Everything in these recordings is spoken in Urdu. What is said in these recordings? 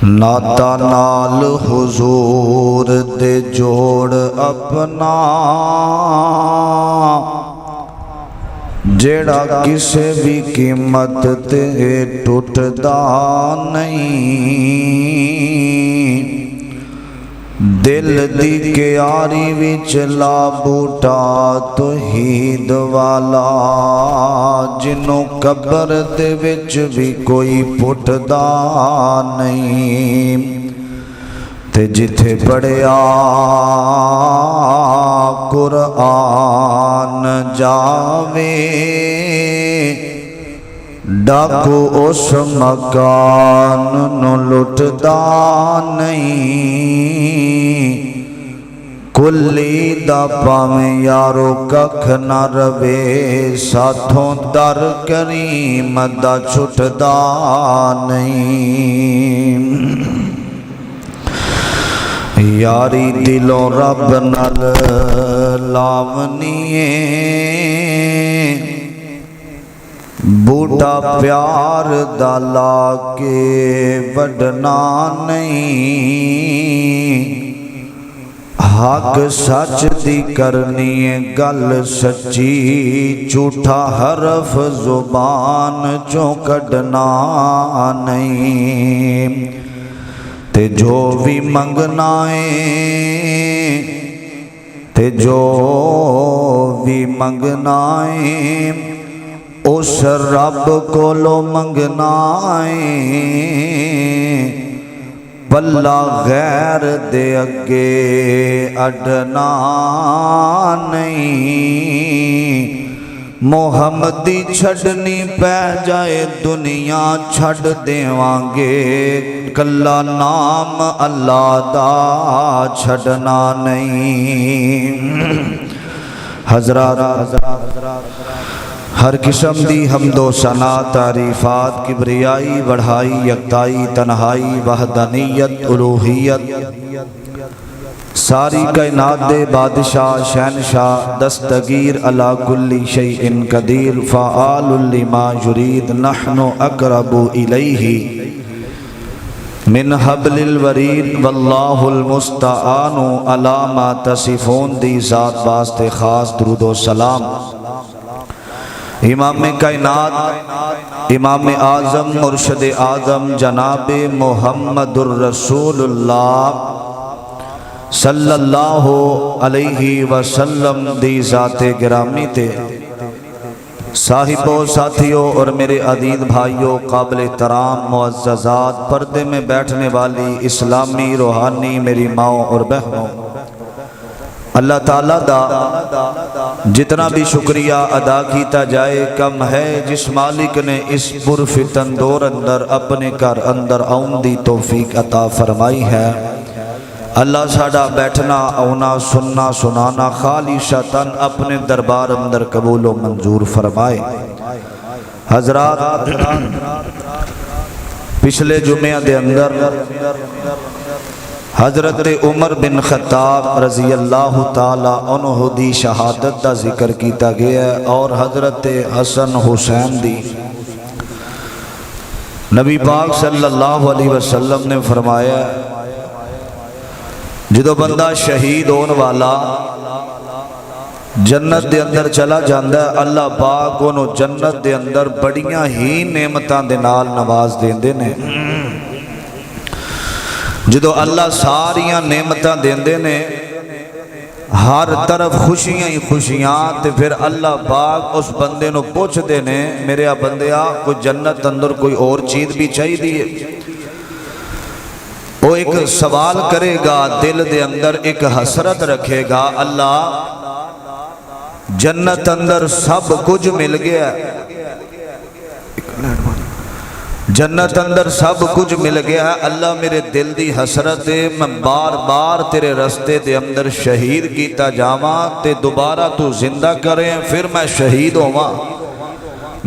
ਨਾਤਾ ਨਾਲ ਹੁਜ਼ੂਰ ਦੇ ਜੋੜ ਆਪਣਾ, ਜਿਹੜਾ ਕਿਸੇ ਵੀ ਕੀਮਤ ਤੇ ਟੁੱਟਦਾ ਨਹੀਂ। ਦਿਲ ਦੀ ਕਿਆਰੀ ਵਿੱਚ ਲਾ ਬੂਟਾ ਤੌਹੀਦ ਵਾਲਾ, ਜਿਹਨੂੰ ਕਬਰ ਦੇ ਵਿੱਚ ਵੀ ਕੋਈ ਪੁੱਟਦਾ ਨਹੀਂ। ਤੇ ਜਿੱਥੇ ਪੜਿਆ ਕੁਰਾਨ ਜਾਵੇ, ਡਾਕੂ ਉਸ ਮਕਾਨ ਨੂੰ ਲੁੱਟਦਾ ਨਹੀਂ। ਕੁੱਲੀ ਦਾ ਭਾਵੇਂ ਯਾਰੋ ਕੱਖ ਨਾ ਰਵੇ, ਸਾਥੋਂ ਦਰ ਕਰੀਮ ਦਾ ਛੁੱਟਦਾ ਨਹੀਂ। ਯਾਰੀ ਦਿਲੋਂ ਰੱਬ ਨਾਲ ਲਾਵਨੀ ਏ, ਬੂਟਾ ਪਿਆਰ ਦਾ ਲਾ ਕੇ ਵੱਢਣਾ ਨਹੀਂ। ਹੱਕ ਸੱਚ ਦੀ ਕਰਨੀ ਏ ਗੱਲ ਸੱਚੀ, ਝੂਠਾ ਹਰਫ ਜ਼ੁਬਾਨ ਚੋਂ ਕੱਢਣਾ ਨਹੀਂ। ਤੇ ਜੋ ਵੀ ਮੰਗਣਾ ਏ, ਤੇ ਜੋ ਵੀ ਮੰਗਣਾ ਏ, ਉਸ ਰੱਬ ਕੋਲੋਂ ਮੰਗਣਾ ਏ। ਪੱਲਾ ਗੈਰ ਦੇ ਅੱਗੇ ਅਡਣਾ ਨਹੀਂ। ਮੁਹੰਮਦੀ ਛੱਡਣੀ ਪੈ ਜਾਏ ਦੁਨੀਆ ਛੱਡ ਦੇਵਾਂਗੇ, ਕੱਲਾ ਨਾਮ ਅੱਲਾ ਦਾ ਛੱਡਣਾ ਨਹੀਂ। ਹਜ਼ਰਤ ہر قسم دی حمد و ثنا تعریفات کبریائی بڑھائی یکتائی تنہائی وحدانیت الوہیت ساری کائنات دے بادشاہ شہنشاہ دستگیر علی کل شیء قدیر فعال لما یرید نحن اقرب الیہ من حبل الورید واللہ المستعان علی ما تصفون دی ذات واسطے خاص درود و سلام امام کائنات امام اعظم مرشد اعظم جناب محمد الرسول اللہ صلی اللہ علیہ وسلم دی ذات گرامی تے صاحبوں ساتھیوں اور میرے عزیز بھائیوں قابل احترام معززات پردے میں بیٹھنے والی اسلامی روحانی میری ماؤں اور بہنوں، اللہ تعالیٰ دا جتنا بھی شکریہ ادا کیتا جائے کم ہے، جس مالک نے اس پرفتن دور اندر اپنے گھر اندر آؤن دی توفیق عطا فرمائی ہے۔ اللہ ساڑا بیٹھنا آنا سننا سنانا خالصتاً اپنے دربار اندر قبول و منظور فرمائے۔ حضرات پچھلے جمعہ دے اندر حضرت عمر بن خطاب رضی اللہ تعالیٰ عنہ دی شہادت دا ذکر کیتا گیا ہے، اور حضرت حسن حسین دی نبی پاک صلی اللہ علیہ وسلم نے فرمایا جدو بندہ شہید ہون والا جنت دے اندر چلا جاندہ ہے، اللہ پاک انہوں جنت دے اندر بڑیاں ہی نعمتاں دے نال نواز دیندے نے۔ جدو اللہ ساریاں نعمتاں دیندے نے، ہر طرف خوشیاں ہی خوشیاں، تے پھر اللہ پاک اس بندے نو پوچھ دے نے میرے بندیا کوئی جنت اندر کوئی اور چیز بھی چاہی دیئے؟ وہ ایک سوال کرے گا، دل دے اندر ایک حسرت رکھے گا، اللہ جنت اندر سب کچھ مل گیا، جنت اندر سب کچھ مل گیا ہے، اللہ میرے دل دی حسرت ہے، میں بار بار تیرے رستے دے اندر شہید کیتا جاواں تے دوبارہ تو زندہ کریں پھر میں شہید ہواں۔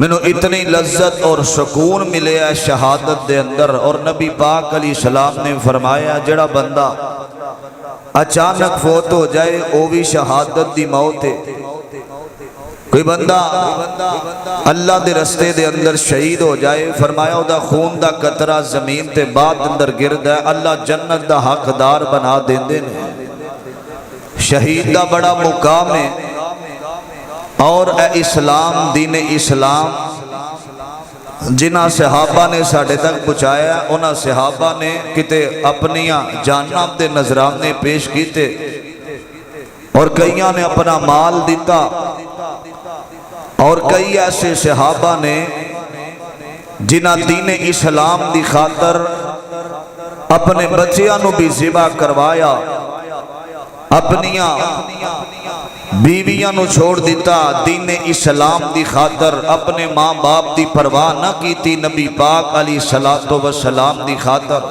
منو اتنی لذت اور سکون ملے ہے شہادت دے اندر، اور نبی پاک علیہ السلام نے فرمایا جڑا بندہ اچانک فوت ہو جائے وہ بھی شہادت دی موت ہے، کوئی بندہ اللہ دے رستے دے اندر شہید ہو جائے، فرمایا او دا خون دا قطرہ زمین تے بعد اندر گرد ہے، اللہ جنت دا حقدار بنا دیندے نے۔ شہید دا بڑا مقام ہے، اور اے اسلام، دین اسلام جنہ صحابہ نے ساڑھے تک پہنچایا، انہاں صحابہ نے کتے اپنیاں جاناں تے نذرانے پیش کیتے، اور کئیاں نے اپنا مال دیتا، اور کئی ایسے صحابہ نے جنہ دین اسلام دی خاطر اپنے بچیاں نو بھی ذبح کروایا، اپنیاں بیویاں نو چھوڑ دیتا، دین اسلام دی خاطر اپنے ماں باپ دی پرواہ نہ کیتی، نبی پاک علیہ السلام دی خاطر۔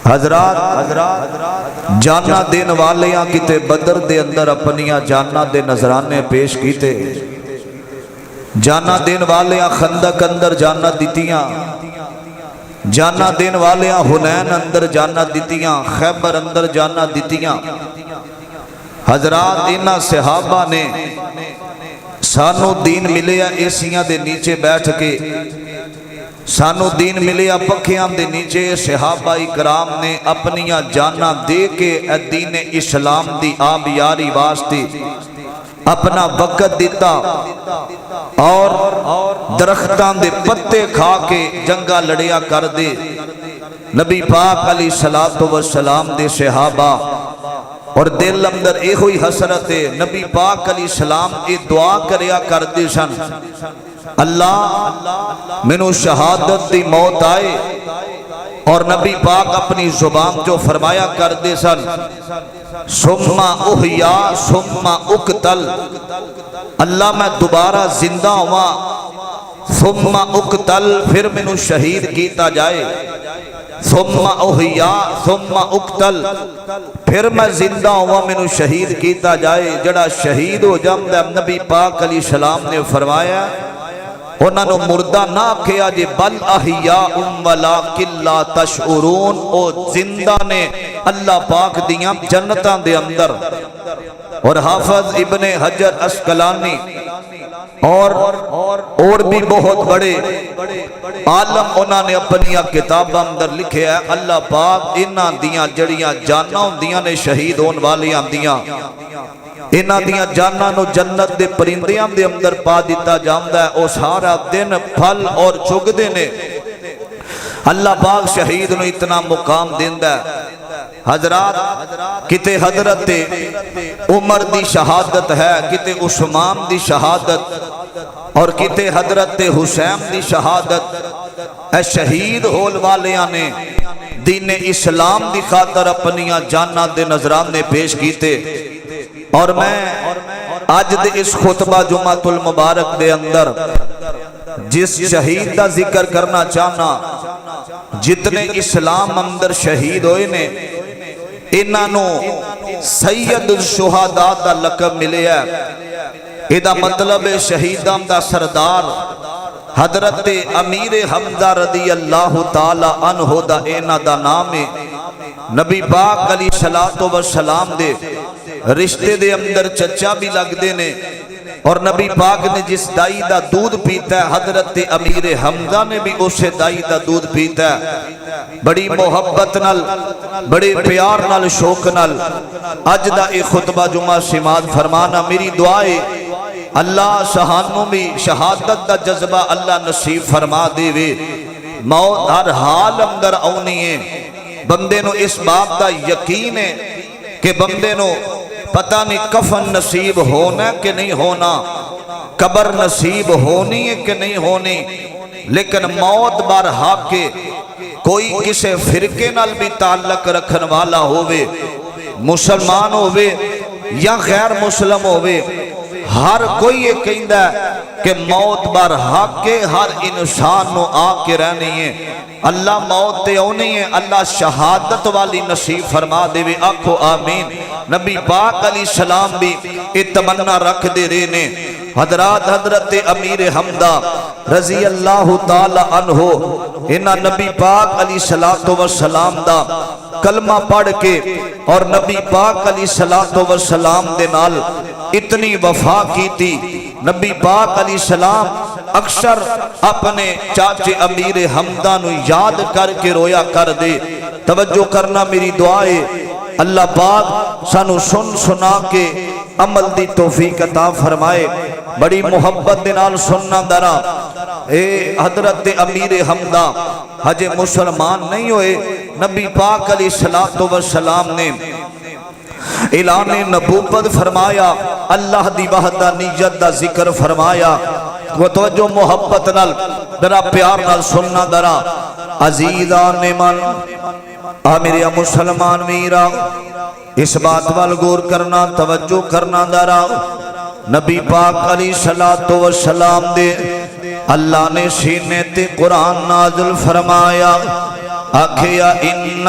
حضرات جانا دین والیاں کتے بدر دے اندر اپنیاں جانا دے نذرانے پیش کیتے، جانا دین والیاں خندق اندر جانا دیتیاں، جانا دین والیاں حنین اندر جانا دیتیاں، خیبر اندر جانا دیتیاں۔ حضرات انہاں صحابہ نے سانو دین ملیا ایسیاں دے نیچے بیٹھ کے، سانو دین ملیا پکھیاں دے نیچے، صحابہ کرام نے اپنیاں جانا دے کے دین اسلام دی آب یاری واسطے اپنا وقت دیتا، اور درختان دے پتے کھا کے جنگا لڑیا کر دے۔ نبی پاک علیہ السلام دے صحابہ اور دل اندر اے ہوئی حسرت ہے، نبی پاک علیہ السلام اے دعا کریا کر دے سن، اللہ منو شہادت دی موت آئے، اور نبی پاک اپنی زبان جو فرمایا کر دے سن، ثم احیا ثم اقتل، اللہ میں دوبارہ زندہ ہوا، ثم اقتل پھر منو شہید کیتا جائے، ثم احیا ثم اقتل پھر میں زندہ ہوا منو شہید کیتا جائے۔ جڑا شہید ہو جاندہ نبی پاک علیہ السلام نے فرمایا، انہاں نو مردہ نہ کیا جے، بل احیاء ولکن لا تشعرون، او زندہ نے اللہ پاک دیاں جنتاں دے اندر۔ اور حافظ ابن حجر اسقلانی اور بھی بہت بڑے عالم انہاں نے اپنی کتاب اندر لکھے ہے، اللہ پاک انہاں دیاں جڑیاں جاناں ہوندیاں نے شہید ہون والیاں دیاں، انہاں دیاں جاناں نو جنت دے پرندیاں دے اندر پا دیتا جاندا ہے، او سارا دن پھل اور چگدے نے۔ اللہ پاک شہید نو اتنا مقام دیندا ہے۔ حضرات کتے حضرت عمر دی شہادت ہے، کتے عثمان دی شہادت، اور کتے حضرت حسین دی شہادت۔ اے شہید ہول والیاں نے دین اسلام دی خاطر اپنیاں جاناں دے نذرانے پیش کیتے۔ اور میں آج دے اس خطبہ جمعۃ المبارک دے اندر جس شہید دا ذکر کرنا چاہنا، جتنے اسلام اندر شہید ہوئے نے، انہاں نو سید الشہداء دا لقب ملے ہے۔ ایدہ مطلب شہیدان دا سردار حضرت امیر حمزہ رضی اللہ تعالی عنہ دا اینا دا نام ہے۔ نبی پاک علیہ السلام دے رشتے دے اندر چچا بھی لگ دے نے، اور نبی پاک نے جس دائی دا دودھ پیتا ہے، حضرت امیر حمزہ نے بھی اسے دائی دا دودھ پیتا ہے۔ بڑی محبت نال، بڑے پیار نال، شوق نال اج دا ایک خطبہ جمعہ سماعت فرمانا میری دعائے، اللہ شہانوں میں شہادت دا جذبہ اللہ نصیب فرما دے وے۔ موت ہر حال اندر آنی ہے، بندے نو اس بات دا یقین ہے کہ بندے نو پتہ نہیں کفن نصیب ہونا کہ نہیں ہونا، قبر نصیب ہونی ہے کہ نہیں ہونی، لیکن موت برحق کے کوئی کسے فرقے نال بھی تعلق رکھن والا ہوئے، مسلمان ہوئے یا غیر مسلم ہوئے، ہر کوئی یہ کہندہ ہے کہ موت برحق کے ہر انسان نو آ کے رہنی ہے۔ اللہ موت تے ہونی ہے، اللہ شہادت والی نصیب فرما دے وے، آکھو آمین۔ نبی پاک علیہ السلام بھی اتمنہ رکھ دے رہے نے، حضرات حضرت امیر حمدہ رضی اللہ تعالی عنہ انہاں نبی پاک علیہ الصلوۃ والسلام دا کلمہ پڑھ کے اور نبی پاک علیہ الصلوۃ والسلام دے نال اتنی وفا کی تھی. نبی پاک علیہ السلام اکثر اپنے چاچے امیر حمدہ نو یاد کر کے رویا کر دے. توجہ کرنا میری دعائے اللہ پاک سانو سن سنا کے عمل دی توفیق عطا فرمائے. بڑی محبت دے نال سننا درا اے حضرت امیر حمدہ ہجے مسلمان نہیں ہوئے. نبی پاک علیہ الصلوۃ والسلام نے اعلان نبوت فرمایا, اللہ دی وحدانیت دا ذکر فرمایا. وہ توجہ محبت نال درا پیار نال سننا درا. عزیزان من میرے مسلمان میرا اس بات وال غور کرنا توجہ کرنا درا. نبی پاک علیہ الصلوۃ والسلام دے اللہ نے سینے تے قرآن نازل فرمایا. آکھیا ان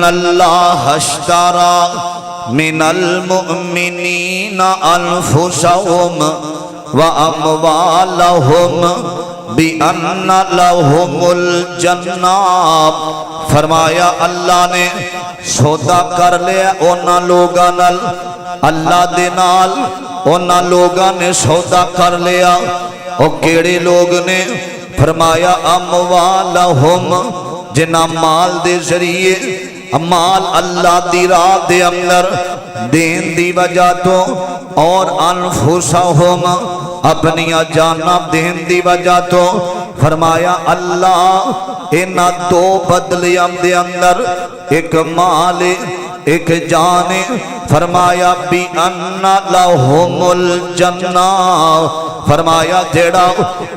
اللہ اشترى من المؤمنین انفسهم واموالهم بان لهم الجنہ. فرمایا اللہ نے سودا کر لیا اونا لوگاں نال, اللہ دے نال اونا لوگاں نے سودا کر لیا. او کیڑے لوگ نے؟ فرمایا اموالہم, جنہ مال دے ذریعے مال اللہ دی راہ دے اندر دین دی وجہ تو, اور انفسہم اپنی جاناں دین دی وجہ تو. فرمایا اللہ انہاں دو بدلیاں دے اندر ایک مال ایک جان. فرمایا بِأَنَّ لَهُمُ الْجَنَّةِ. فرمایا جیڑا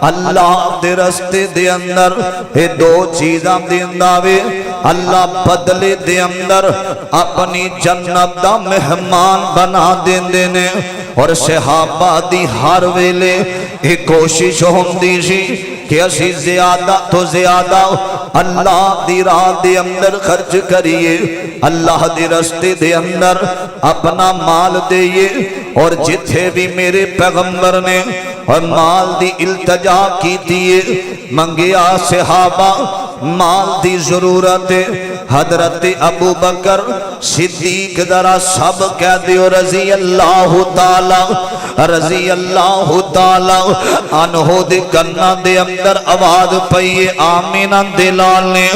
اللہ دے رستے دے اندر یہ دو چیزاں دیندا وے, اللہ بدلے دے اندر اپنی جنت دا مہمان بنا دیندے نے. اور صحابہ دی ہر ویلے ایک کوشش ہوندی سی کہ اسی زیادہ تو زیادہ اللہ دی راہ دے اندر خرچ کریے, اللہ دی رستے دے اندر اپنا مال دئیے. اور جتھے بھی میرے پیغمبر نے اور مال دی التجا کی دیئے منگیا صحابہ مال دی ضرورت. حضرت ابو بکر صدیق ذرا سب کہہ دیو رضی اللہ تعالی عنہ دے کنہ دے اندر آواز پئیے. آمینہ دلال نے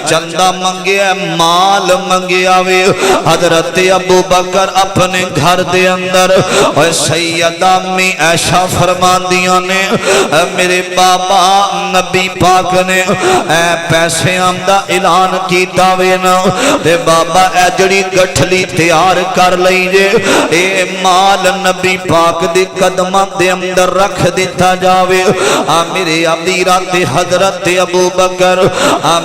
چندہ منگیا مال منگیا وے. حضرت ابو بکر اپنے گھر دے اندر اور سیدہ امی عائشہ فرماندیاں نے میرے بابا نبی پاک نے پیسے آمدہ اعلان کیتا وے نا, تے بابا اے جڑی گٹھلی تیار کر لیجے, اے مال نبی پاک دی قدمہ دے اندر رکھ دیتا جاوے. میرے ابیرہ تے حضرت ابو بکر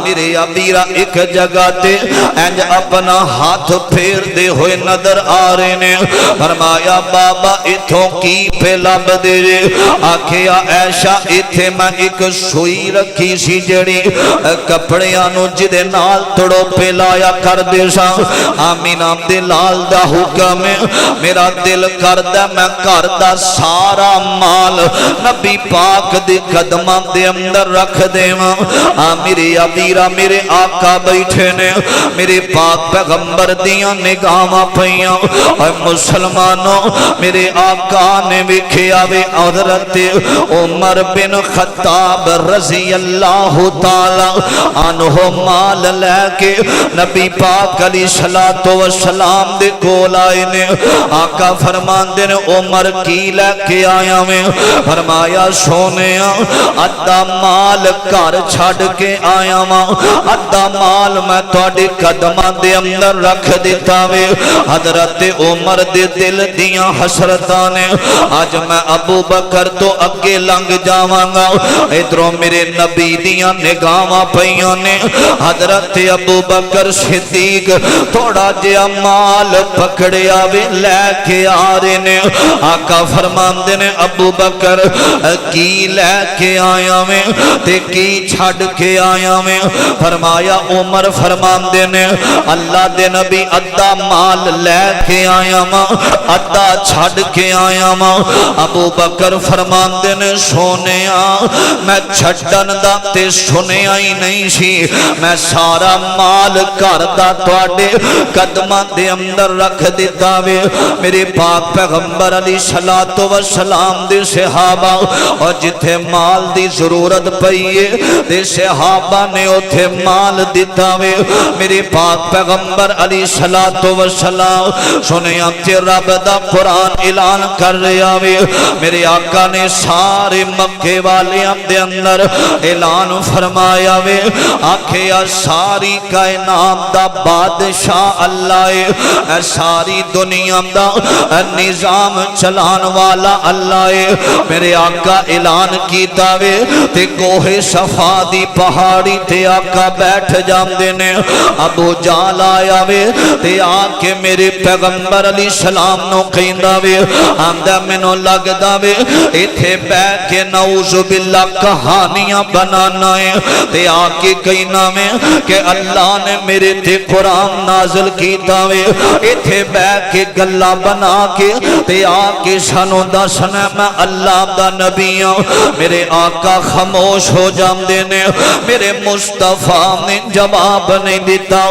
میرے ابیرہ ایک جگہ تے انج اپنا ہاتھ پھیر دے ہوئے نظر آ رہے نے. فرمایا بابا اتھوں کی پہ لب دے رے. آکھیا عائشہ اتھے میں ایک سوئی رکھی سی جڑی کپڑے آنو جدے نال توڑو پہ لایا کر دے سا. آمینہ دلال دا حکم میرا دل کردہ میں کردہ سارا مال نبی پاک دے قدمہ دے اندر رکھ دے. میرے ابیرہ میرے آقا بیٹھے نے, میرے پاک پیغمبر دیاں نگاہاں پئیاں. اور مسلمانوں میرے آقا نے وکھیا وے حضرت عمر بن خطاب رضی اللہ تعالی عنہ مال لے کے نبی پاک علیہ الصلوۃ والسلام دے کول آئے نے. آقا فرماندے نے عمر کی لے کے آیا میں. فرمایا سونیا ادھا مال گھر چھڈ کے آیا وا, ادھا مال میں تہاڈے قدماں دے اندر رکھ دیتا وے. حضرت عمر دے دل دیاں حسرتاں نے اج میں ابو بکر تو اگے لنگ جاواں گا. ادھروں میرے نبی دیاں نگاہاں پئیاں نے. حضرت ابو بکر صدیق تھوڑا جہا مال پکڑیا وے لے کے آ رہے نے. آقا فرماندے نے ابو بکر کی لے کے آیا میں تے کی چھڑ کے آیا میں؟ فرمایا عمر فرماندے نے اللہ دے نبی ادھا مال لے کے آیا ماں ادھا چھڑ کے آیا ماں۔ ابو بکر فرماندے نے سونیا میں چھڑن دا تے سنیا ہی نہیں سی، میں سارا مال کردہ توڑے قدمہ دے اندر رکھ دیتا وے۔ میرے پاک پیغمبر علیہ السلام دے صحابہ اور جتھے مال دی ضرورت پئیے دے صحابہ نے اتھے مال دیتا وے۔ میرے پاک پیغمبر علیہ السلام سنیا تے رب دا قرآن اعلان کر رہا وے۔ میرے آقا نے سارے مکے والے دے اندر اعلان فرمایا وے، آکھیا ساری کائنات دا بادشاہ اللہ ہے، ساری دنیا دا نظام چلان والا اللہ ہے۔ میرے آقا اعلان کیتا وے تے کوہ صفا دی پہاڑی تے آقا بیٹھ جاندے نے۔ ابو جہل آیا وے تے آکے میرے پیغمبر علیہ السلام نو کہندا وے آندا مینوں لگدا وے ایتھے بیٹھ کے نعوذ باللہ کہانیاں بنانا ہے تے آکے کہنا میں کہ اللہ نے میرے تے قرآن نازل کیتا وے ایتھے بیٹھ کے گلا بنا کے تے آکے سانو دسنا میں اللہ دا نبی ہوں۔ میرے آقا خاموش ہو جاندے نے، میرے مصطفیٰ نے جواب نہیں دیتا،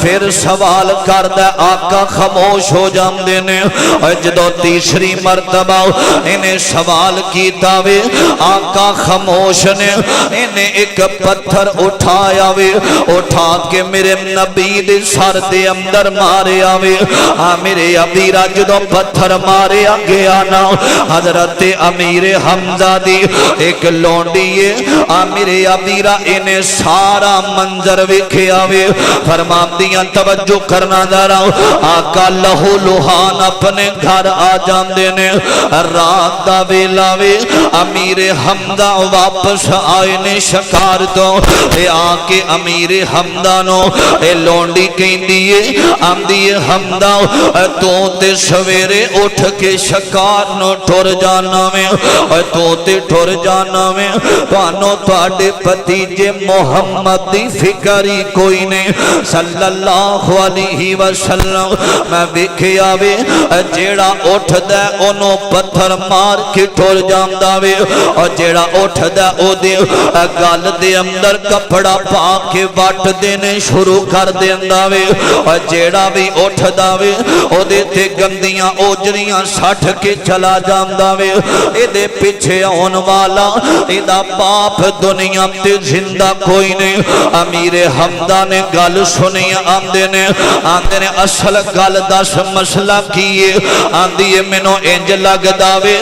پھر سوال کردہ آقا خاموش ہو جاندے نے۔ اور جدو تیسری مرتبہ انہیں سوال کیتا وے آقا خاموش نے انہیں ایک پتھر اٹھایا وے، اٹھا کے میرے نبی دے سر دے اندر مارے آوے۔ میرے ابیرہ جدو پتھر مارے گیا نا حضرت امیر حمزہ دی ایک لونڈیے میرے ابیرہ انہیں سارا منظر وکھے آوے۔ فرمان دیاں توجہ کرنا دارا آقا لہو لوہان اپنے گھر آ جاندے نے۔ رات دا ویلاوے امیر حمزہ واپس آئے نے شکار تو اے آکے امیر حمزہ نو اے لونڈی کہیں دیئے آم دیئے حمزہ تو تے سویرے اٹھ کے شکار نو ٹھور جانا میں تو تے ٹھور جانا میں پانو تواڈے پتیجے محمد دی فکری کوئی نہیں صلی اللہ علیہ وسلم۔ میں بکھے آوے جیڑا اٹھ دے انہوں پتھر مار کے ٹھور جاندہ وے اور جیڑا اٹھ دے او دے گال دے اندر کپڑا پا کے واٹ دینے شروع کر دیندہ وے اور جیڑا بھی اٹھ دا وے او دے تے گندیاں اوجریاں سٹھ کے چلا جاندہ وے۔ اے دے پیچھے آن والا اے دا باپ دنیا تے زندہ کوئی نہیں۔ امیر حمزہ نے گل سنی آندے نے اصل گل دس مسئلہ کیے آندیے منو انج لگ داوے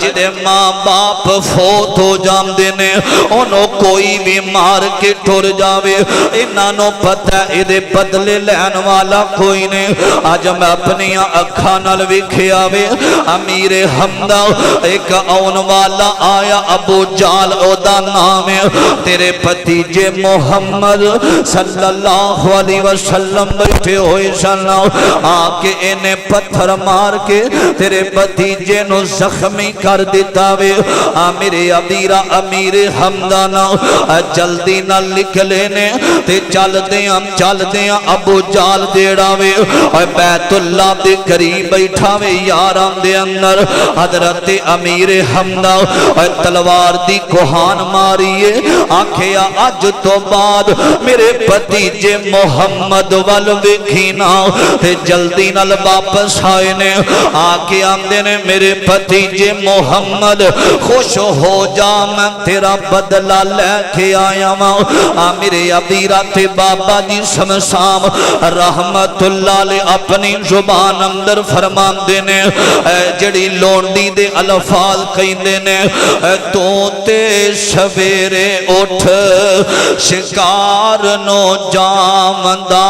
جدے ماں باپ فوت ہو جاندے نے انہوں کوئی بھی مار کے ٹھور جاوے انہوں پتہ ادھے بدلے لین والا کوئی نہیں۔ آج میں اپنی اکھاں نال وکھے آوے امیر حمزہ ایک آن والا آیا ابو جہل او دا نام تیرے پتیجے محمد صلی اللہ علیہ وسلم بیٹھے ہوئے سنو آکے انہیں پتھر مار کے تیرے پتیجے نو زخمی کر دیتا وے۔ میرے ابیرہ امیر حمزہ نا جلدی نہ لکھ لینے تے چل دیاں ابو جہل دیڑا وے اور بیت اللہ دے قریب بیٹھا وے یاران دے اندر حضرت امیر حمزہ اور تلوار دی کوہان ماریے آکھیا آج تو بعد میرے پتیجے محمد والوکھینا تے جلدی نال واپس آئے نے آکے آندے نے میرے پتیجے محمد خوش ہو جا میں تیرا بدلہ لے کے آیا ماں۔ میرے ابیرہ تے بابا جی سمسام رحمت اللہ لے اپنی زبان اندر فرمان دینے جڑی لونڈی دے الفاظ کہیں دینے تو تے سویرے اٹھ شکار نو جامدہ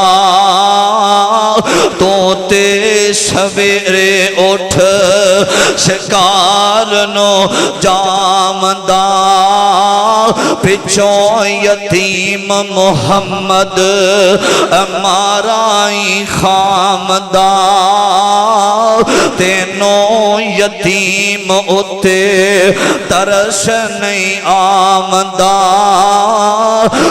تو تے سویرے اٹھ شکار نو جامدہ پچھوں یتیم محمد مارائی خامدہ تینوں یتیم اتے ترس نہیں آمدہ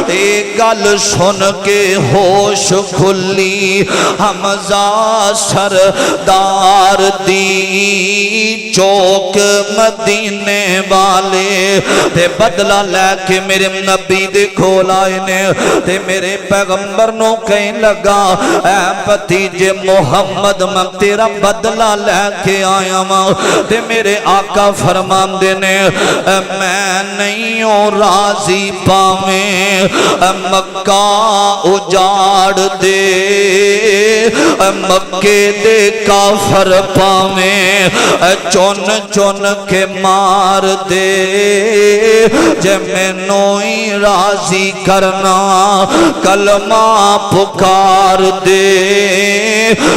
ایک گل سن کے ہوش کھلی حمزہ سردار دی چوک مدینے والے تے بدلہ لے کے میرے نبی دے کھول آئے نے تے میرے پیغمبر نو کہیں لگا اے بھتیجے محمد میں تیرا بدلہ لے کے آیا ہوں تے میرے آقا فرمان دینے میں نہیں ہوں راضی پاویں مکہ اجاڑ دے مکے دے کافر پاویں چون چون کے مار دے جے میں نوئی راضی کرنا کلمہ پکار دے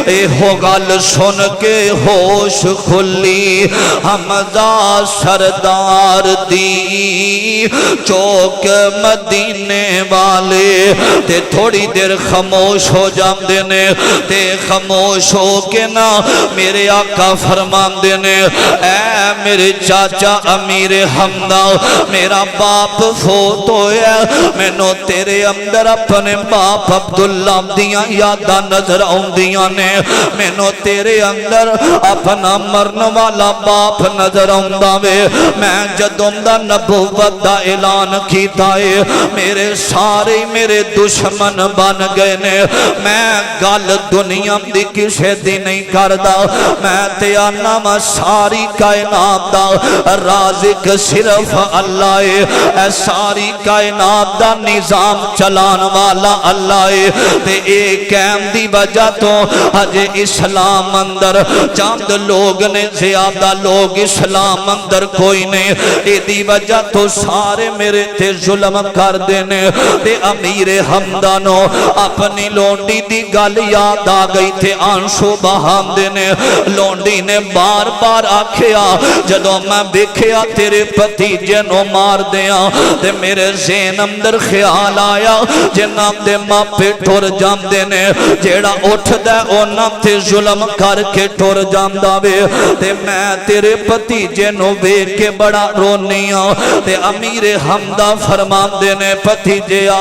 اے ہو گل سن کے ہوش کھلی حمزہ سردار دی چوک مدینے والے تے تھوڑی دیر خاموش ہو جاندے نے تے خاموش ہو کے نا میرے آقا فرمان دینے اے میرے چاچا امیر حمدہ میرا باپ فوت ہویا میں نو تیرے اندر اپنے باپ عبداللہ دیاں یادہ نظر آن دیاں نے میں نو تیرے اندر اپنا مرن والا باپ نظر آن داوے میں جدوں دا نبوت دا اعلان کیتا ہے میرے سارے میرے دشمن بن گئے نے میں گل دنیا دی کسے دی نہیں کردا میں تے آنا میں ساری کائنات دا رازق صرف اللہ ہے اے ساری کائنات دا نظام چلان والا اللہ ہے تے ایک قائم دی وجہ تو حج اسلام اندر چاند لوگ نے زیادہ لوگ اسلام اندر کوئی نہیں اے دی وجہ تو سارے میرے تے ظلم کر دینے تے امیر حمدانو اپنی لونڈی دی گل یاد آ گئی تھے آنسو بہام دینے لونڈی نے بار بار آکھیا جدو میں بکھیا تیرے بھتیجے نو مار دیا تے میرے ذہن اندر خیال آیا جناب دے ماں پہ ٹھور جام دینے جیڑا اٹھ دے اونا تے ظلم کر کے ٹھور جام داوے تے میں تیرے بھتیجے نو بے کے بڑا رونیا تے امیر حمدہ فرمان دینے بھتیجے آ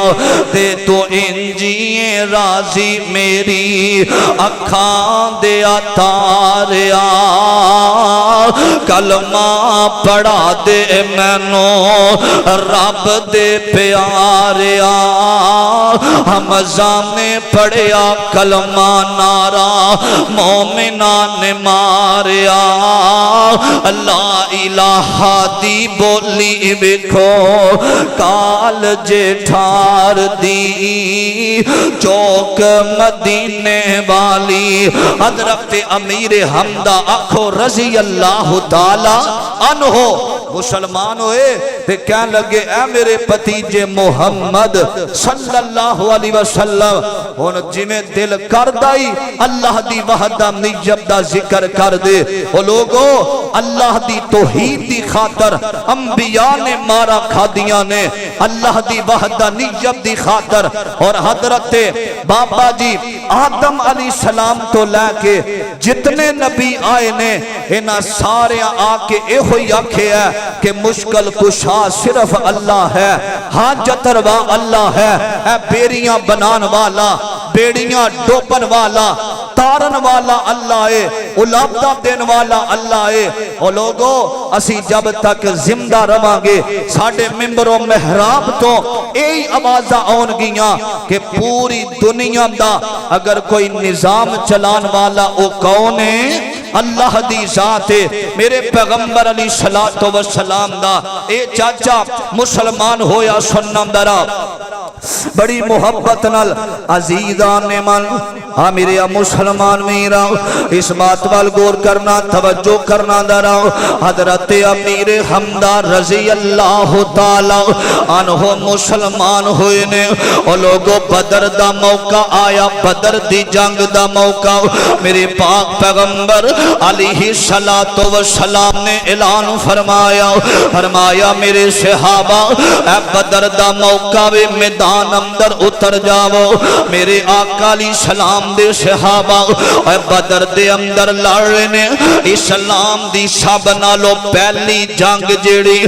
تے تو انجیے راضی میری اکھاں دیا تاریا کلمہ پڑھا دے مینو رب دے پیاریا حمزہ نے پڑھیا کلمہ نارا مومنان نے ماریا لا الہ دی بولی بکھو کال جیٹھار دی چوک مدینے والی حضرت امیر حمدہ اکھو رضی اللہ تعالی عنہ مسلمان ہوئے تے کہنے لگے اے میرے پتیجے محمد صلی اللہ علیہ وسلم ہون جی میں دل کر دائی اللہ دی وحدہ نیجب دا ذکر کر دے وہ لوگو اللہ دی توحید دی خاطر انبیاء نے مارا کھادیاں نے اللہ دی وحدہ نیجب دی خاطر اور حضرت بابا جی آدم علیہ السلام تو لے کے جتنے نبی آئے نے انہاں سارے آکے اے ہوئی آکھے ہے کہ مشکل کشا صرف اللہ ہے حاجت روا اللہ ہے اے بیڑیاں بنان والا بیڑیاں ڈوپن والا تارن والا اللہ ہے اولادہ دین والا اللہ ہے اور لوگوں اسی جب تک زندہ روانگے ساڑھے ممبر و محراب تو ایہی آوازہ آن گیاں کہ پوری دنیا دا اگر کوئی نظام چلان والا او کون ہے اللہ دی ذات ہے میرے پیغمبر علیہ السلام دا اے چاچا مسلمان ہویا سنم درہ بڑی محبت نال عزیزان نے من میرے مسلمان میرا اس بات وال غور کرنا توجہ کرنا درا حضرت امیر حمدہ رضی اللہ تعالی عنہ مسلمان ہوئے نے اور لوگوں بدر دا موقع آیا بدر دی جنگ دا موقع میرے پاک پیغمبر علیہ السلام نے اعلان فرمایا میرے صحابہ اے بدر دا موقع وے میدان اندر اتر جاؤ میرے آقا علیہ السلام دے صحابہ اے بدر دے اندر لڑ رہے نے اسلام دی سب نالوں پہلی جنگ جیڑی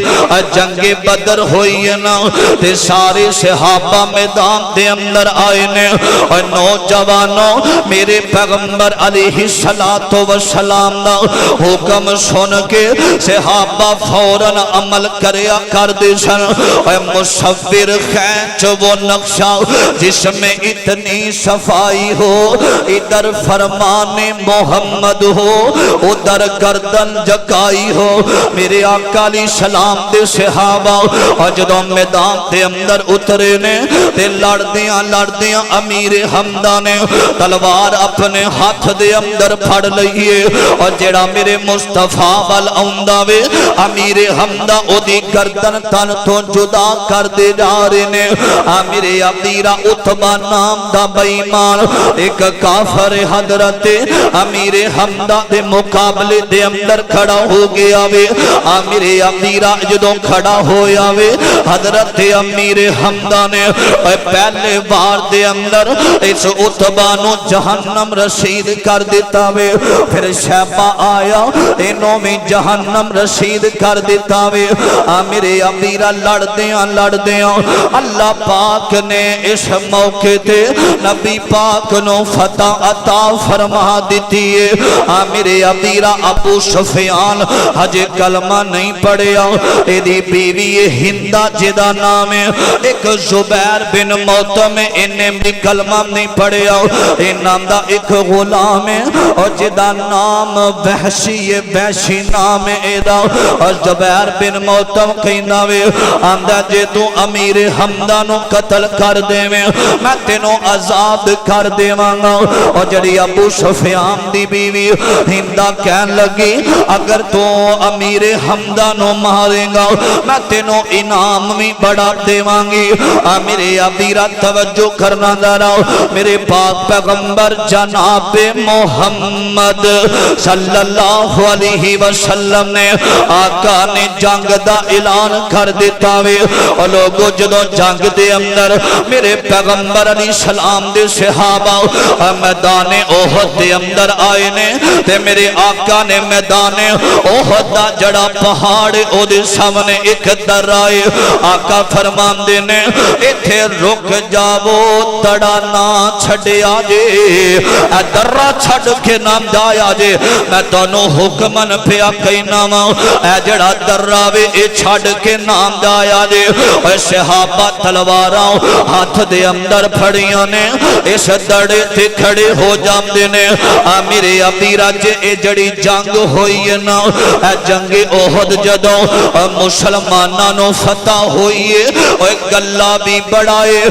جنگ بدر ہوئی ہے نا تے سارے صحابہ میدان دے اندر آئے نے اور نوجوانوں میرے پیغمبر علیہ السلام دا حکم سن کے صحابہ فوراً عمل کریا کر دے سن اور مصور کھینچ وہ نقشہ جس میں اتنی صفائی ہو ادھر فرمان محمد ہو ادھر گردن جکائی ہو میرے آقا علیہ السلام دے صحابہ اور جدوں میدان دے اندر اترے نے تے لڑدیاں امیر حمدہ نے تلوار اپنے ہاتھ دے اندر پھڑ لئیے اور جڑا میرے مصطفیٰ وال آوندا وے امیر حمدہ او دی گردن تن تو جدا کر دے جا رہے نے امیر عبدیرہ اتبا نام دا بیمان ایک کافر حضرت امیر حمدہ دے مقابلے دے اندر کھڑا ہو گیا وے امیر عبدیرہ جدوں کھڑا ہویا وے حضرت امیر حمدہ نے پہلے بار دے اندر اس اتبا نو جہنم رسید کر دیتا وے پھر شیبہ آیا انہوں میں جہنم رسید کر دیتا وے امیر عبدیرہ لڑ دیاں اللہ پاک نے اس موقع تے نبی پاک نو فتح عطا فرما دیتی ہے امیر عبدیرہ ابو سفیان ہجے کلمہ نہیں پڑھیا ایدی بیوی ہندہ جدا نام ہے ایک زبیر بن موتم انہیں بھی کلمہ نہیں پڑھیا ان نام دا ایک غلام ہے اور جدا نام وحشی نام ہے ایدہ اور زبیر بن موتم کہنا وے آمدہ جے تو امیر حمدہ نو قتل کر دے میں تینوں آزاد کر دے مانگا اور جڑی ابو سفیان دی بیوی ہندہ کہن لگی اگر تو امیر حمدہ نو مارے گا میں تینوں انعام میں بڑا دے مانگی امیر عبدیرہ توجہ کرنا دارا میرے پاک پیغمبر جناب محمد صلی اللہ علیہ وسلم نے آقا نے جنگ دا اعلان کر دیتا وے اور لوگوں جدوں جنگ دے اندر میرے پیغمبر علیہ السلام دے صحابہ میدان احد دے اندر آئے نے تے میرے آقا نے میدان احد دا جڑا پہاڑ او دے سامنے ایک در آئے آقا فرمان دے نے ایتھے رک جاؤ تڑا نہ چھڑے آجے اے درہ چھڑ کے نام جایا جے میں دونوں حکمن پہ آکئی نام اے جڑا درہ وے اے چھڑ کے نام جایا جے اے صحابہ تلواراں ہاتھ دے اندر پھڑیاں نے اس دڑے تے کھڑے ہو جام دے نے امیر عبدیرہ جے اے جڑی جنگ ہوئی ہے نا اے جنگ احد جدوں مسلماناں نو فتح ہوئی ہے اے گلہ بھی بڑھائے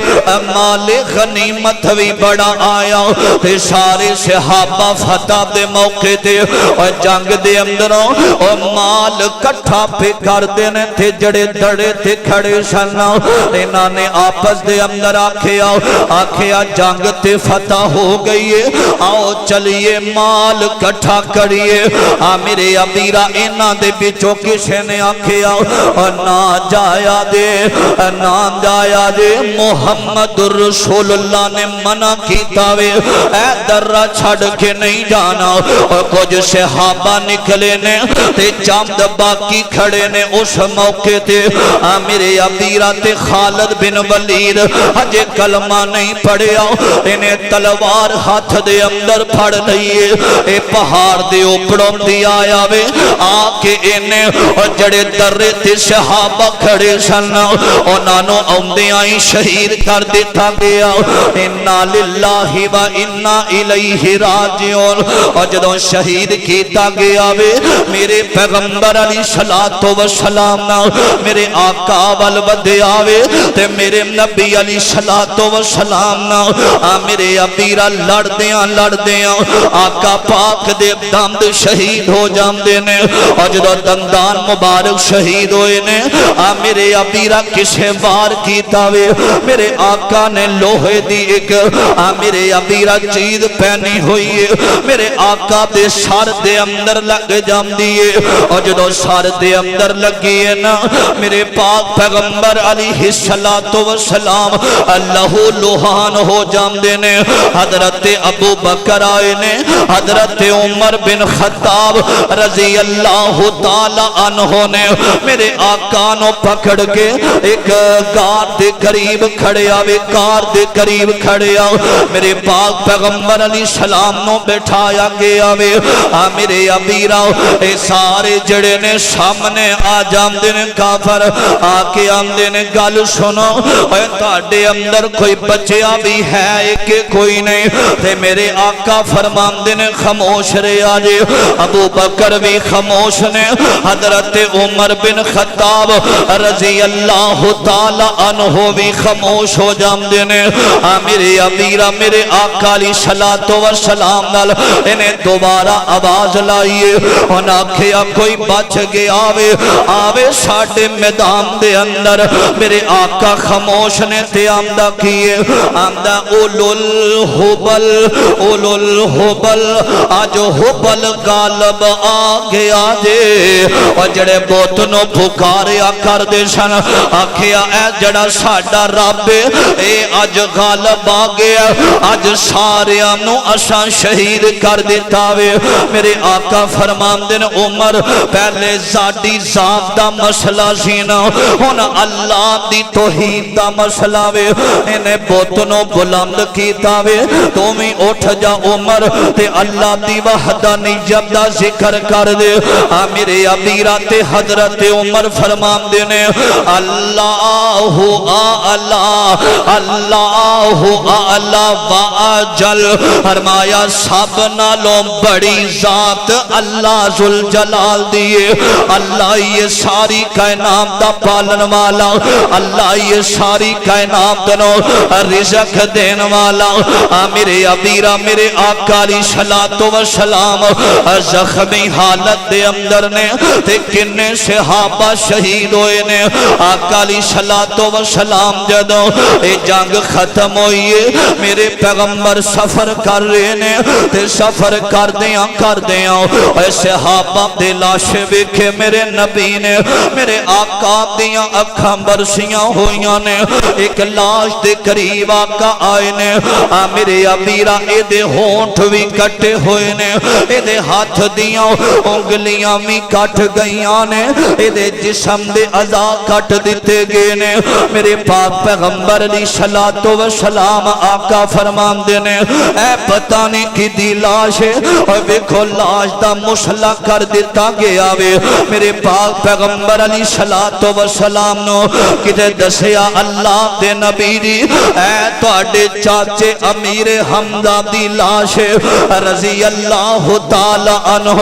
مال غنیمت بھی بڑا آیا تے سارے صحابہ فتح دے موقع تے اور جنگ دے اندروں اور مال کٹھا پہ کر دینے تے جڑے دڑے تے کھڑے سننا انہاں نے آپس دے اندر آکھیا جنگ تے فتح ہو گئی ہے آؤ چلیے مال کٹھا کریے امیر عبدیرہ انہاں دے بچوں کسے نے آکھیا اور نہ جایا دے محمد رسول اللہ نے منع کیتا وے اے درہ چھڑ کے نہیں جانا اور کچھ صحابہ نکلے نے تے چاند باقی کھڑے نے اس موقع تے امیر عبدیرہ تے خالد بن ولید ہجے کلمہ نہیں پڑھیا انہیں تلوار ہاتھ دے اندر پھڑ لئیے اے پہاڑ دے اوپڑوں دی آیا وے آکے انہیں اور جڑے درے تے صحابہ کھڑے سننا اور نانو اوندے آئی شہید کر دیتا گیا انا للہ و انا الیہ راجعون اور جدوں شہید کیتا گیا وے میرے پیغمبر علیہ السلام میرے آقا والودے آوے تے میرے نبی علی صلوات و سلام نا میرے ابیرا لڑدیاں آقا پاک دے دند شہید ہو جاندے نے اور جدو دندان مبارک شہید ہوئے نے میرے ابیرا کسے وار کیتا وے میرے آقا نے لوہے دی ایک میرے ابیرا چیز پہنی ہوئی ہے میرے آقا دے سر دے اندر لگ جاندی ہے اور جدو سر دے اندر لگی ہے نا میرے پاک پیغمبر علیہ السلام اللہ لوہان ہو جاندے نے حضرت ابو بکر آئے نے حضرت عمر بن خطاب رضی اللہ تعالی عنہ نے میرے آقا نو پکڑ کے ایک گار دے قریب کھڑے آوے کار دے قریب کھڑے آو میرے پاک پیغمبر علیہ السلام نو بیٹھایا گیا وے میرے ابیرا اے سارے جڑے نے سامنے آ جاندے نے کافر آکے آمدے نے گل سنو اے تاڑے اندر کوئی بچیا بھی ہے ایک کوئی نہیں تے میرے آقا فرماندے نے خاموش رہے آجے ابو بکر بھی خاموش نے حضرت عمر بن خطاب رضی اللہ تعالی عنہ بھی خاموش ہو جاندے نے میرے ابیرا میرے آقا علیہ الصلوۃ والسلام نال انہیں دوبارہ آواز لائیے انہاں آکھیا کوئی بچ گیا آوے ساڑھے میدان دے اندر میرے آقا خاموش نے تے آمدہ کیے آمدہ اولو الحبل آج حبل غالب آگیا دے اور جڑے بوتنوں پھکاریا کر دے سن آکھیا اے جڑا ساڑھا رب اے آج غالب آگیا آج سارے آنو اشان شہید کر دیتا وے میرے آقا فرمان دن عمر پہلے زادی ذات دا مسئلہ سینا ہونا اللہ دی توحید دا مسئلہ وے انہیں بوتنوں بلند کیتا وے تمہیں اٹھ جا عمر تے اللہ دی وحدانیت دا ذکر کر دے میرے ابیرا تے حضرت عمر فرمان دینے اللہ اعلیٰ اللہ اعلیٰ وعجل فرمایا سب نالوں بڑی ذات اللہ ذوالجلال دیئے اللہ یہ ساری کائنات دا پالن والا اللہ یہ ساری کائنات دنوں رزق دین والا میرے ابیرا میرے آقا علیہ الصلوۃ والسلام زخمی حالت دے اندر نے تے کنے صحابہ شہید ہوئے نے آقا علیہ الصلوۃ والسلام جدوں اے جنگ ختم ہوئی ہے میرے پیغمبر سفر کر رہے نے تے سفر کر دیاں اے صحابہ دے لاشے ویکھے میرے نبی نے میرے آقا دیاں اکھاں برسیاں ہویاں نے ایک لاش دے قریب آقا آئے نے میرے ابیرا اے دے ہونٹ بھی کٹے ہوئے نے اے دے ہاتھ دیاں انگلیاں بھی کٹ گئیاں نے اے دے جسم دے عضا کٹ دیتے گئے نے میرے پاک پیغمبر علیہ الصلوۃ والسلام آقا فرمان دینے اے پتہ نہیں کی دی لاش ہے اور ویکھو لاش دا مسلح کر دیتا گیا وے میرے پاک پیغمبر علیہ الصلوۃ والسلام نو کتے دسیا اللہ دے نبی دی اے تواڈے چاچے امیر حمزہ دی لاش رضی اللہ تعالی عنہ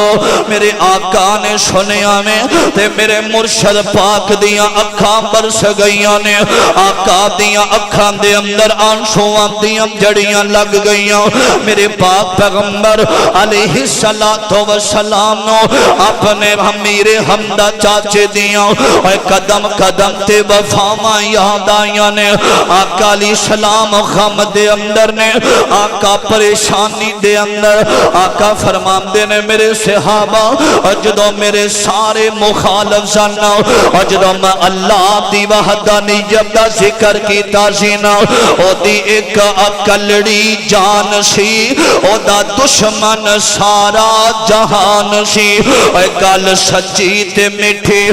میرے آقا نے سنیا میں تے میرے مرشد پاک دیاں اکھاں برس گئیاں نے آقا دیاں اکھاں دے اندر آنسواں دیاں جڑیاں لگ گئیاں میرے پاک پیغمبر علیہ الصلوۃ والسلام نو اپنے امیر حمزہ چاچے دیاں اے قدم قدم تے وفاواں یاد آئیاں نے آقا علیہ السلام غم دے اندر نے آقا پریشانی دے اندر آقا فرمان دے نے میرے صحابہ جدو میرے سارے مخالف سننا جدو میں اللہ دی وحدانیت دا ذکر کیتا سینا او دی ایک اکلڑی جان سی او دا دشمن سارا جہان سی اے گل سچی تے میٹھی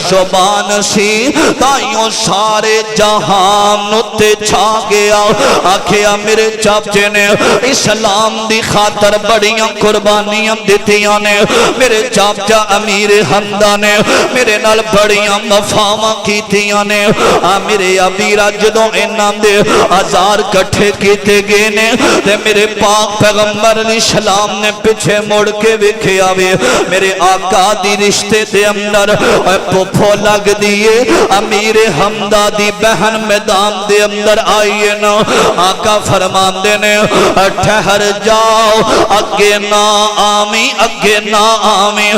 زبان سی تائیوں سارے جہان تے چھا گیا آکھیا میرے چاچے نے اسلام دی خاطر بڑیاں قربانیاں دیتیاں نے میرے چاچا امیر حمزہ نے میرے نال بڑیاں وفاواں کیتیاں نے میرے ابیرا جدوں انہاں دے ہزار کٹھے کیتے گئے نے تے میرے پاک پیغمبر علیہ السلام نے پیچھے مڑ کے ویکھیا وے میرے آقا دی رشتے دے اندر پھوپھو لگ دیے امیر حمزہ دی بہن بہن میدان دے اندر آئیے نا آقا فرماندے نے ٹھہر جاؤ اگے نہ آمی اگے نہ آمی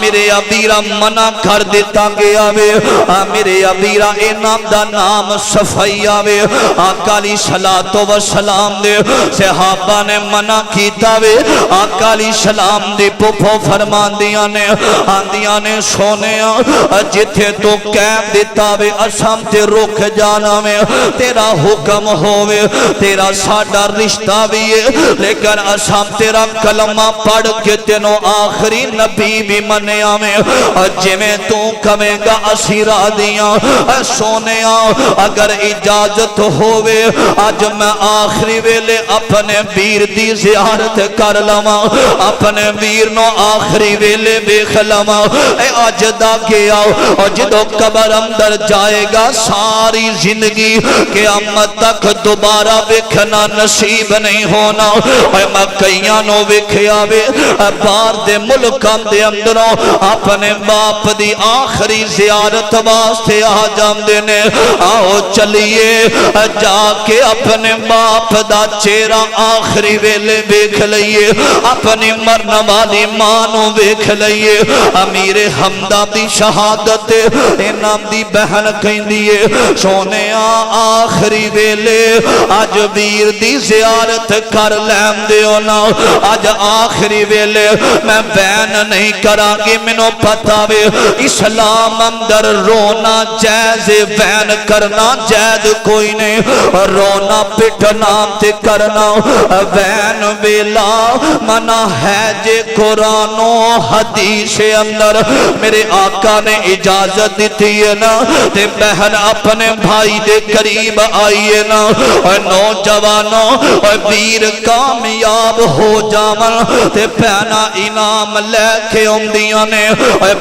میرے ابیرا منع کر دیتا گیا وے میرے ابیرا انام دا نام صفائی آوے آقا علیہ الصلوۃ والسلام دے صحابہ نے منع کیتا وے آقا علیہ السلام دی پھپھو فرماندیاں نے آندیاں نے سونیا جتھے تو کہہ دیتا وے اساں تے رک جانا وے تیرا حکم ہووے تیرا ساڈا رشتہ بھی ہے لیکن اساں تیرا کلمہ پڑھ کے تینوں آخری نبی بھی منیا میں جویں تو کہے گا اسی راضیاں سونیا اگر اجازت ہووے اج میں آخری ویلے اپنے ویر دی زیارت کر لواں اپنے ویر نو آخری ویلے ویکھ لواں اے اج دا گیا اور جدو قبر اندر جائے گا ساری زندگی قیامت تک دوبارہ ویکھنا نصیب نہیں ہونا اے میں کئیاں نو ویکھیا وے باہر دے ملکاں دے اندروں اپنے باپ دی آخری زیارت واسطے آ جاندے نے آؤ چلیے جا کے اپنے باپ دا چہرہ آخری ویلے ویکھ لئیے اپنی مرن والی ماں نو ویکھ لئیے امیر حمدہ دی شہادت انام دی بہن کہندیے سونیا آخری ویلے اج ویر دی زیارت کر لین دیو نا اج آخری ویلے میں بین نہیں کراں گی مینوں پتہ وے اسلام اندر رونا جائز بین کرنا جائز کوئی نہیں رونا پٹنا تے کرنا بین ویلا منع ہے جے قرآن و حدیث اندر میرے آقا نے اجازت دیتی ہے نا تے بہن اپنے بھائی دے قریب آئیے نا نوجوانوں ویر کامیاب ہو جاون تے بہنا انعام لے کے آندیاں نے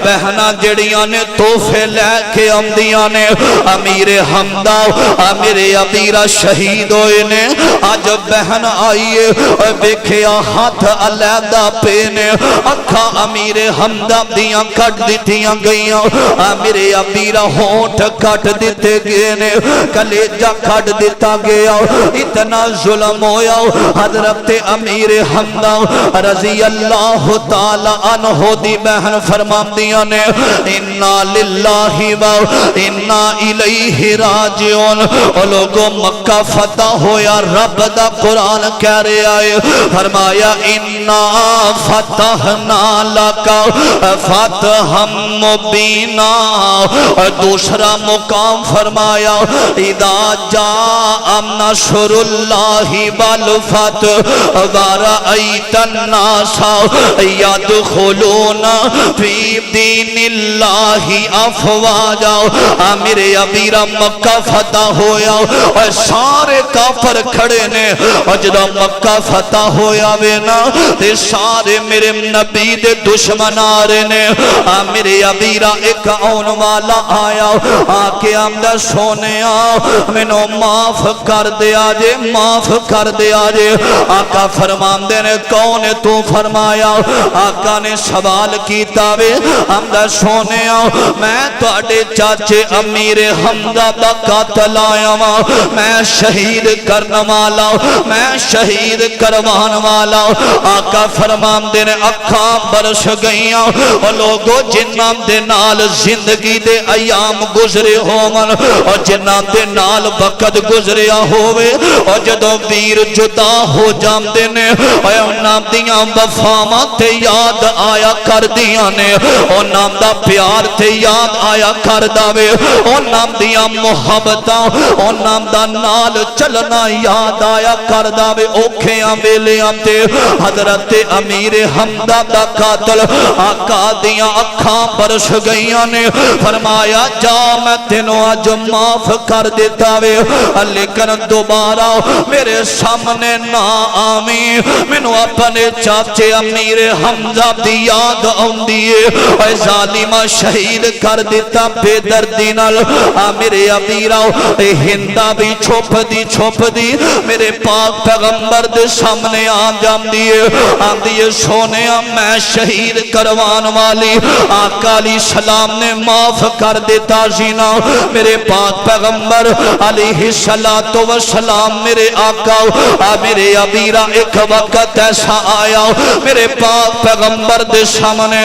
بہنا جڑیاں نے تحفے لے کے آندیاں نے امیر حمدہ امیر ابیرا شہید ہوئے نے آج بہن آئیے ویکھیا ہاتھ علیحدہ پے نے اکھا امیر حمدہ دیاں کٹ دیتیاں گئیاں امیر ابیرا ہونٹ کٹ دیتے گئے نے کلیجہ کٹ دیتا گیا اتنا ظلم ہویا حضرت امیر حمدہ رضی اللہ تعالی عنہ دی بہن فرمان دیا نے انا للہ و انا الیہ راجعون اور لوگوں مکہ فتح ہویا رب دا قرآن کہہ رہے آئے فرمایا انا فتحنا لکا فتحا مبینا اور دوسرا مقام فرمایا اذا جاء نصر اللہ والفتح ورأیت الناس یدخلون فی دین اللہ افواجا میرے ابیرا مکہ فتح ہویا اور سارے کافر کھڑے نے اور جدو مکہ فتح ہویا وینا تے سارے میرے نبی دے دشمن آ رہے نے میرے ابیرا ایک آن والا آیا آکے آمدہ سونے منو معاف کر دیا جے معاف کر دیا جے آقا فرمان دینے کون تو فرمایا آقا نے سوال کیتا وے آمدہ سونے میں توڑے چاچے امیر حمدہ دا قاتل آیا میں شہید کرنا والا میں شہید کروان والا آقا فرمان دینے اکھاں برس گئیاں اور لوگوں جنہ دے نال زندگی دے ایام گزرے ہومن اور جنہ دے نال وقت گزریا ہوئے اور جدو ویر جدا ہو جام دینے اور انہاں دیاں وفاواں تے یاد آیا کر دیاں نے اور نام دا پیار تے یاد آیا کر داوے اور نام دیاں محبتاں اور نام دا نال چلنا یاد آیا کر داوے اوکھیاں ویلیاں تے حضرت امیر حمدہ دا قاتل آقا دیاں اکھاں برس گئیاں نے فرمایا جا میں تینوں آج معاف کر دیتا وے لیکن دوبارہ میرے سامنے نہ آمی منو اپنے چاچے امیر حمزہ دی یاد آن دیئے اے ظالمہ شہید کر دیتا بے دردی نال میرے ابیرہ ہندہ بھی چھوپ دی میرے پاک پیغمبر دے سامنے آن جام دیئے سونے میں شہید کروان والی آقا علیہ السلام نے معاف کر دیتا زینا میرے پاک پاک پیغمبر علیہ الصلوۃ والسلام میرے آقا میرے ابیرا ایک وقت ایسا آیا میرے پاک پیغمبر دے سامنے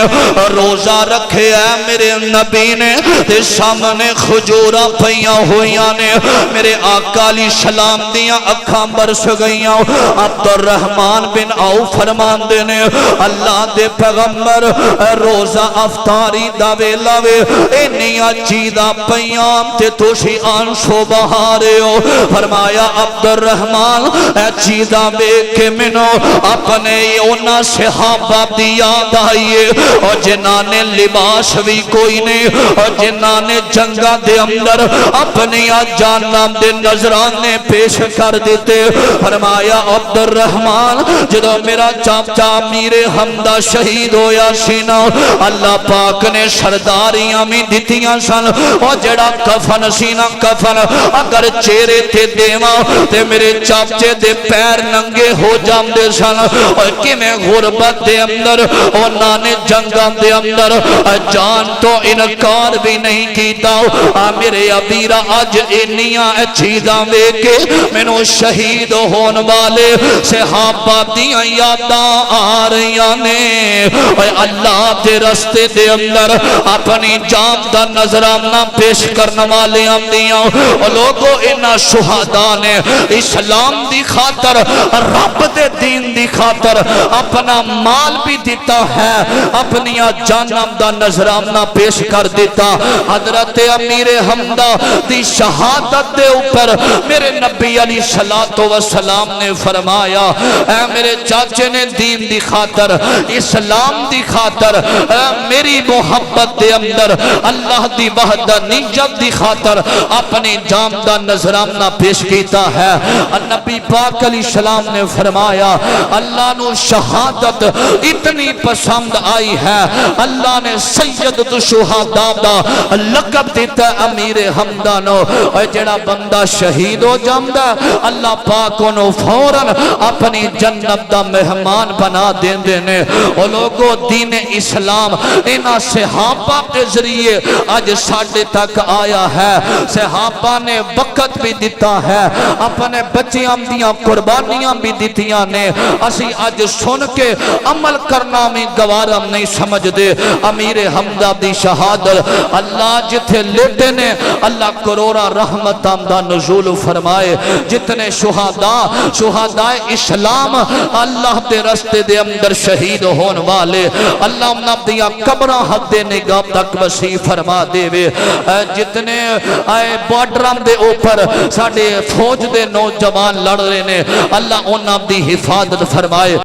روزہ رکھے ہے میرے نبی نے دے سامنے کھجوراں پئیاں ہویاں نے میرے آقا علیہ السلام دیاں اکھاں برس گئیاں عبد الرحمن بن عوف فرماندے نے اللہ دے پیغمبر روزہ افطاری دا ویلا وے اینیاں چیزاں پئیاں تے تسی آنسو بہا رہے ہو فرمایا عبد الرحمن اے چیزاں ویکھ کے مینوں اپنے انہاں صحابہ دی یاد آئیے اور جنہاں نے لباس بھی کوئی نہیں اور جنہاں نے جنگاں دے اندر اپنی جاناں دے نظرانے پیش کر دیتے فرمایا عبد الرحمن جدو میرا چاچا امیر حمدہ شہید ہویا سینا اللہ پاک نے سرداریاں میں دتیاں سن اور جڑا کفن سینا کفن اگر چہرے تے دیواں تے میرے چاچے دے پیر ننگے ہو جاندے سن اور کہ میں غربت دے اندر انہاں نے جنگاں دے اندر جان تو انکار بھی نہیں کیتا میرے ابیرا اج انیاں چیزاں ویکھ کے مینوں شہید ہون والے صحابہ دیاں یاداں آ رہیاں نے اے اللہ دے رستے دے اندر اپنی جان دا نظرانہ پیش کرنے والے آندیاں لوگوں انہاں شہداء نے اسلام دی خاطر رب دے دین دی خاطر اپنا مال بھی دیتا ہے اپنی جانم دا نظرانہ پیش کر دیتا حضرت امیر حمدہ دی شہادت دے اوپر میرے نبی علیہ الصلوۃ والسلام نے فرمایا اے میرے چاچے نے دین دی خاطر اسلام دی خاطر میری محبت دے اندر اللہ دی وحدانیت دی خاطر اپنی جان دا نظرانہ پیش کیتا ہے نبی پاک علیہ السلام نے فرمایا اللہ نو شہادت اتنی پسند آئی ہے اللہ نے سید الشہداء دا لقب دیتا امیر حمدہ نو جڑا بندہ شہید ہو جامدہ اللہ پاک انہوں فوراً اپنی جنت دا مہمان بنا دین دینے اور لوگوں دین اسلام انہاں صحابہ کے ذریعے آج ساڑھے تک آیا ہے صحابہ نے وقت بھی دیتا ہے اپنے بچیاں دیاں قربانیاں بھی دیتیاں نے اسی آج سن کے عمل کرنا میں گوارم نہیں سمجھ دے امیر حمدہ دی شہادت اللہ جتھے لیتے نے اللہ کروڑا رحمت آمدہ نزول فرمائے جتنے شہداء اسلام اللہ دے رستے دے اندر شہید ہون والے اللہ انہاں دیا قبرہ حد نگاہ تک وسیع فرما دے وے جتنے بارڈرام دے اوپر ساڑھے فوج دے نوجوان لڑ رہے نے اللہ انہاں دی حفاظت فرمائے